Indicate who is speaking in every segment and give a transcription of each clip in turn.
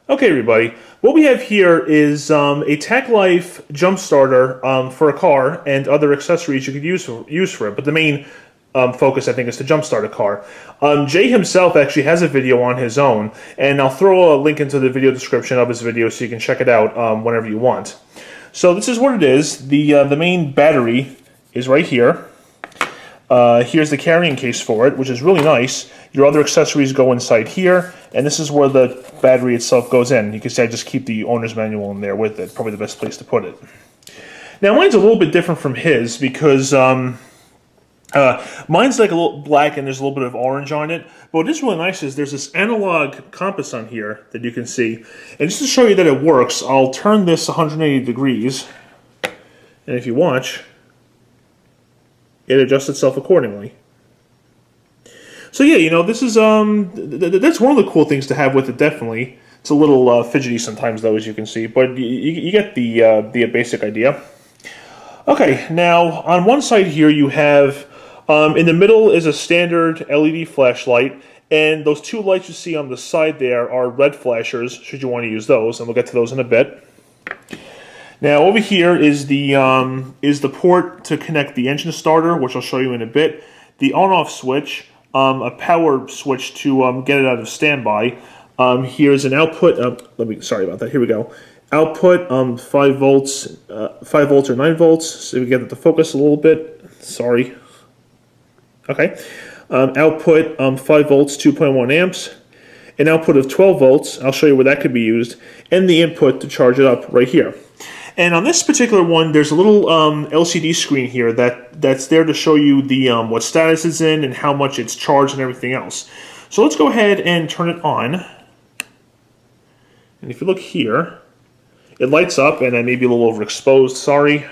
Speaker 1: Okay, everybody. What we have here is a TackLife jump starter for a car and other accessories you could use for it. But the main focus, I think, is to jumpstart a car. Jay himself actually has a video on his own, and I'll throw a link into the video description of his video so you can check it out whenever you want. So this is what it is. The main battery is right here. Here's the carrying case for it, which is really nice. Your other accessories go inside here, and this is where the battery itself goes in. You can see I just keep the owner's manual in there with it. Probably the best place to put it. Now mine's a little bit different from his because mine's like a little black and there's a little bit of orange on it. But what is really nice is there's this analog compass on here that you can see. And just to show you that it works, I'll turn this 180 degrees. And if you watch, it adjusts itself accordingly. So yeah, you know, this is that's one of the cool things to have with it. Definitely, it's a little fidgety sometimes, though, as you can see, but you get the basic idea. Okay, now on one side here you have in the middle is a standard LED flashlight, and those two lights you see on the side there are red flashers. Should you want to use those, and we'll get to those in a bit. Now over here is the port to connect the engine starter, which I'll show you in a bit. The on-off switch, a power switch to get it out of standby. Here's an output. Sorry about that. Here we go. Output 5 volts, 5 volts or 9 volts. So we get it to focus a little bit. Sorry. Okay. Output 5 volts, 2.1 amps. An output of 12 volts. I'll show you where that could be used, and the input to charge it up right here. And on this particular one, there's a little LCD screen here that's there to show you the what status it's in and how much it's charged and everything else. So let's go ahead and turn it on. And if you look here, it lights up, and I may be a little overexposed. Sorry.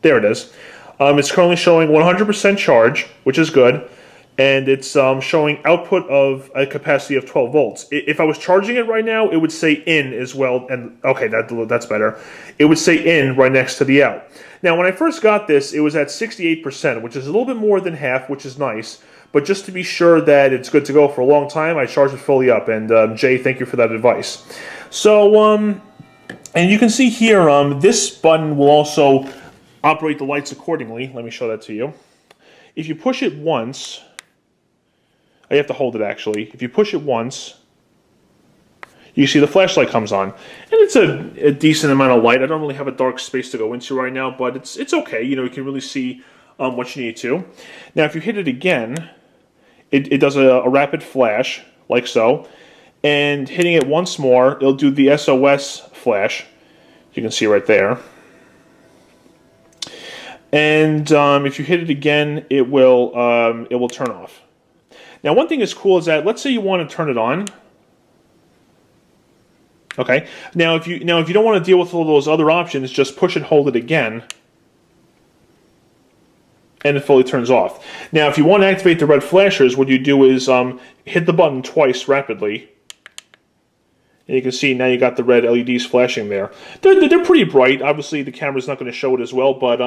Speaker 1: There it is. It's currently showing 100% charge, which is good. And it's showing output of a capacity of 12 volts. If I was charging it right now, it would say in as well. And okay, that's better. It would say in right next to the out. Now, when I first got this, it was at 68%, which is a little bit more than half, which is nice. But just to be sure that it's good to go for a long time, I charged it fully up. And Jay, thank you for that advice. So, and you can see here, this button will also operate the lights accordingly. Let me show that to you. If you push it once, you have to hold it actually. If you push it once, you see the flashlight comes on. And it's a decent amount of light. I don't really have a dark space to go into right now, but it's okay. You know, you can really see what you need to. Now, if you hit it again, it does a rapid flash, like so. And hitting it once more, it'll do the SOS flash. You can see right there. And if you hit it again, it will turn off. Now, one thing that's cool is that, let's say you want to turn it on. Okay. Now, if you don't want to deal with all those other options, just push and hold it again, and it fully turns off. Now, if you want to activate the red flashers, what you do is hit the button twice rapidly, and you can see now you got the red LEDs flashing there. They're pretty bright. Obviously, the camera's not going to show it as well, but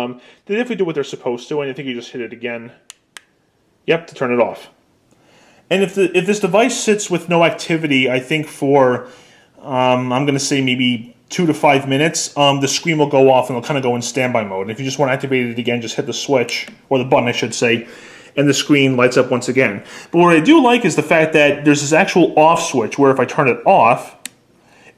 Speaker 1: they definitely do what they're supposed to. And I think you just hit it again. Yep, to turn it off. And if this device sits with no activity, I think for, I'm going to say maybe 2 to 5 minutes, the screen will go off and it'll kind of go in standby mode. And if you just want to activate it again, just hit the switch, or the button I should say, and the screen lights up once again. But what I do like is the fact that there's this actual off switch where if I turn it off,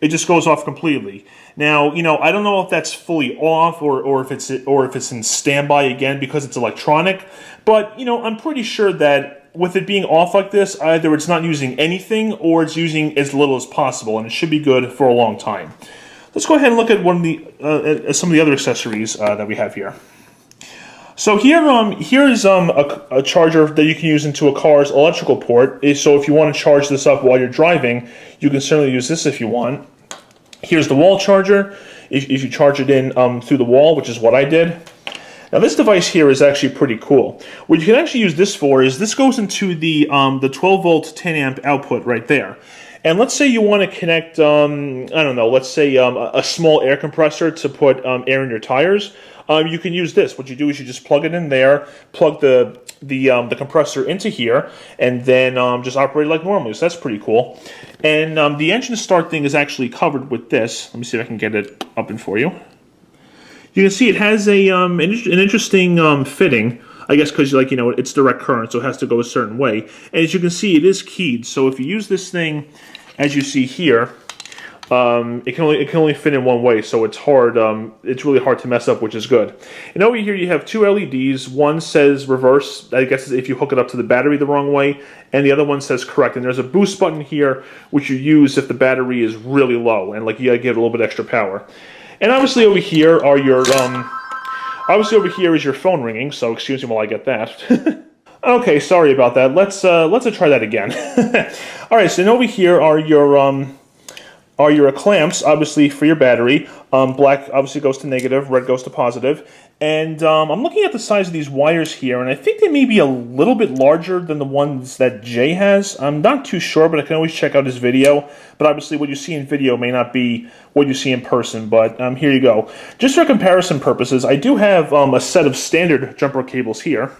Speaker 1: it just goes off completely. Now, you know, I don't know if that's fully off or if it's in standby again because it's electronic, but you know, I'm pretty sure that with it being off like this, either it's not using anything or it's using as little as possible, and it should be good for a long time. Let's go ahead and look at some of the other accessories that we have here. So here is a charger that you can use into a car's electrical port. So if you want to charge this up while you're driving, you can certainly use this if you want. Here's the wall charger. If you charge it in through the wall, which is what I did. Now this device here is actually pretty cool. What you can actually use this for is this goes into the 12 volt 10 amp output right there. And let's say you want to connect, I don't know, let's say a small air compressor to put air in your tires. You can use this. What you do is you just plug it in there, plug the compressor into here, and then just operate like normally. So that's pretty cool. And the engine start thing is actually covered with this. Let me see if I can get it open for you. You can see it has an interesting fitting. I guess because, like, you know, it's direct current, so it has to go a certain way. And as you can see, it is keyed. So if you use this thing, as you see here, it can only fit in one way. So it's hard. It's really hard to mess up, which is good. And over here, you have two LEDs. One says reverse. I guess if you hook it up to the battery the wrong way, and the other one says correct. And there's a boost button here, which you use if the battery is really low, and like you gotta give it a little bit extra power. And obviously over here are your Obviously over here is your phone ringing, so excuse me while I get that. Okay, sorry about that. Let's try that again. All right, so then over here are your clamps, obviously for your battery. Black obviously goes to negative, red goes to positive. And I'm looking at the size of these wires here, and I think they may be a little bit larger than the ones that Jay has. I'm not too sure, but I can always check out his video. But obviously what you see in video may not be what you see in person, but here you go. Just for comparison purposes, I do have a set of standard jumper cables here.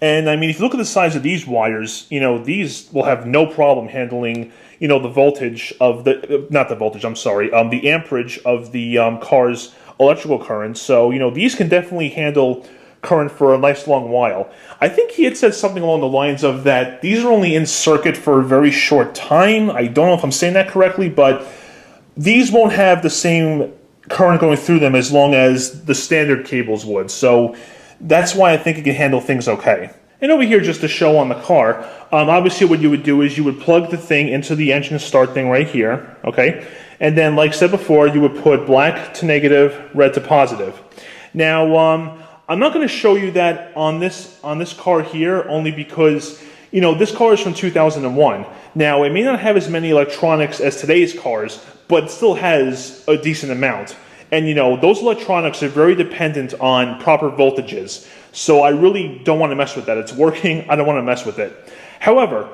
Speaker 1: And I mean, if you look at the size of these wires, you know, these will have no problem handling, you know, the voltage of the, not the voltage, I'm sorry, the amperage of the car's electrical current. So, you know, these can definitely handle current for a nice long while. I think he had said something along the lines of that these are only in circuit for a very short time. I don't know if I'm saying that correctly, but these won't have the same current going through them as long as the standard cables would. So that's why I think it can handle things okay. And over here, just to show on the car, obviously what you would do is you would plug the thing into the engine start thing right here, okay? And then, like I said before, you would put black to negative, red to positive. Now, I'm not going to show you that on this car here, only because, you know, this car is from 2001. Now, it may not have as many electronics as today's cars, but it still has a decent amount. And, you know, those electronics are very dependent on proper voltages. So I really don't want to mess with that. It's working. I don't want to mess with it. However,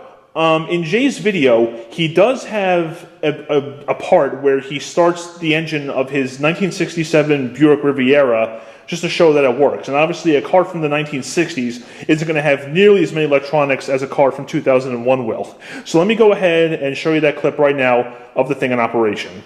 Speaker 1: in Jay's video, he does have a part where he starts the engine of his 1967 Buick Riviera just to show that it works. And obviously, a car from the 1960s isn't going to have nearly as many electronics as a car from 2001 will. So let me go ahead and show you that clip right now of the thing in operation.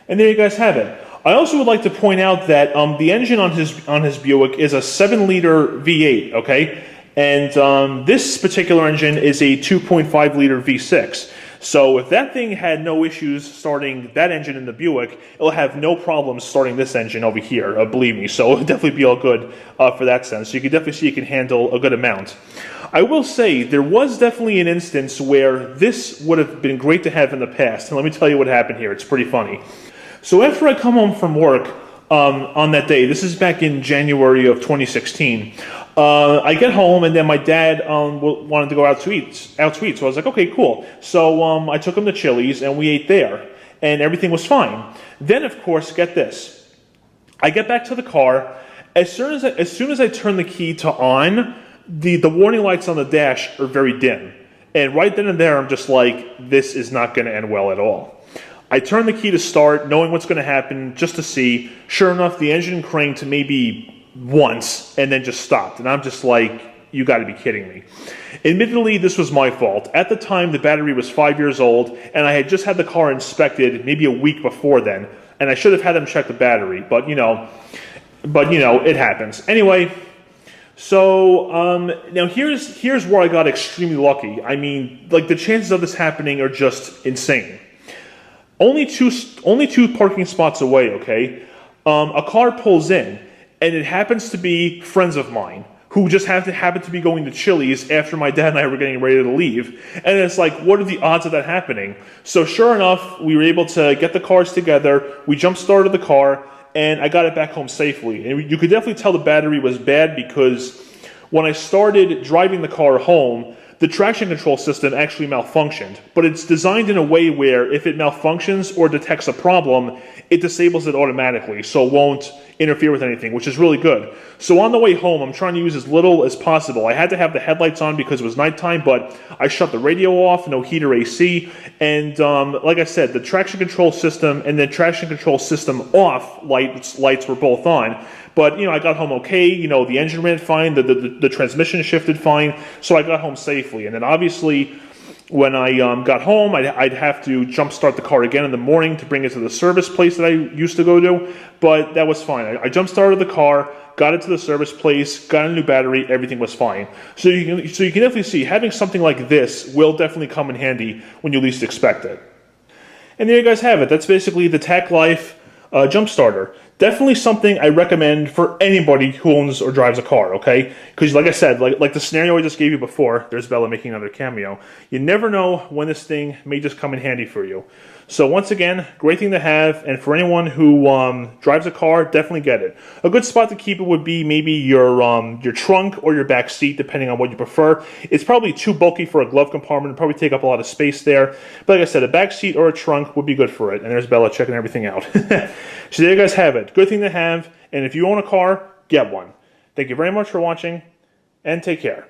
Speaker 1: And there you guys have it. I also would like to point out that the engine on his Buick is a 7-liter V8, okay? And this particular engine is a 2.5-liter V6. So if that thing had no issues starting that engine in the Buick, it'll have no problems starting this engine over here, believe me. So it'll definitely be all good for that sense. So you can definitely see it can handle a good amount. I will say there was definitely an instance where this would have been great to have in the past. And let me tell you what happened here. It's pretty funny. So after I come home from work on that day, this is back in January of 2016, I get home and then my dad wanted to go out to eat. So I was like, okay, cool. So I took him to Chili's and we ate there and everything was fine. Then, of course, get this. I get back to the car. As soon as I turn the key to on, the warning lights on the dash are very dim. And right then and there, I'm just like, this is not going to end well at all. I turn the key to start, knowing what's going to happen, just to see. Sure enough, the engine cranked maybe once and then just stopped. And I'm just like, you got to be kidding me. Admittedly, this was my fault. At the time, the battery was 5 years old, and I had just had the car inspected maybe a week before then. And I should have had them check the battery, but you know, it happens. Anyway, so now here's where I got extremely lucky. I mean, like, the chances of this happening are just insane. Only two parking spots away, okay? A car pulls in, and it happens to be friends of mine who just happen to be going to Chili's after my dad and I were getting ready to leave. And it's like, what are the odds of that happening? So sure enough, we were able to get the cars together. We jump-started the car, and I got it back home safely. And you could definitely tell the battery was bad because when I started driving the car home, the traction control system actually malfunctioned, but it's designed in a way where if it malfunctions or detects a problem, it disables it automatically, so it won't interfere with anything, which is really good. So on the way home, I'm trying to use as little as possible. I had to have the headlights on because it was nighttime, but I shut the radio off, no heater AC, and like I said, the traction control system and the traction control system off lights were both on. But, I got home okay, the engine ran fine, the transmission shifted fine, so I got home safely. And then obviously, when I got home, I'd have to jump start the car again in the morning to bring it to the service place that I used to go to, but that was fine. I jump started the car, got it to the service place, got a new battery, everything was fine. So you can definitely see, having something like this will definitely come in handy when you least expect it. And there you guys have it. That's basically the TackLife jump starter. Definitely something I recommend for anybody who owns or drives a car, okay? Because like I said, like the scenario I just gave you before, there's Bella making another cameo. You never know when this thing may just come in handy for you. So once again, great thing to have, and for anyone who drives a car, definitely get it. A good spot to keep it would be maybe your trunk or your back seat, depending on what you prefer. It's probably too bulky for a glove compartment, it'd probably take up a lot of space there. But like I said, a back seat or a trunk would be good for it. And there's Bella checking everything out. So there you guys have it. Good thing to have, and if you own a car, get one. Thank you very much for watching, and take care.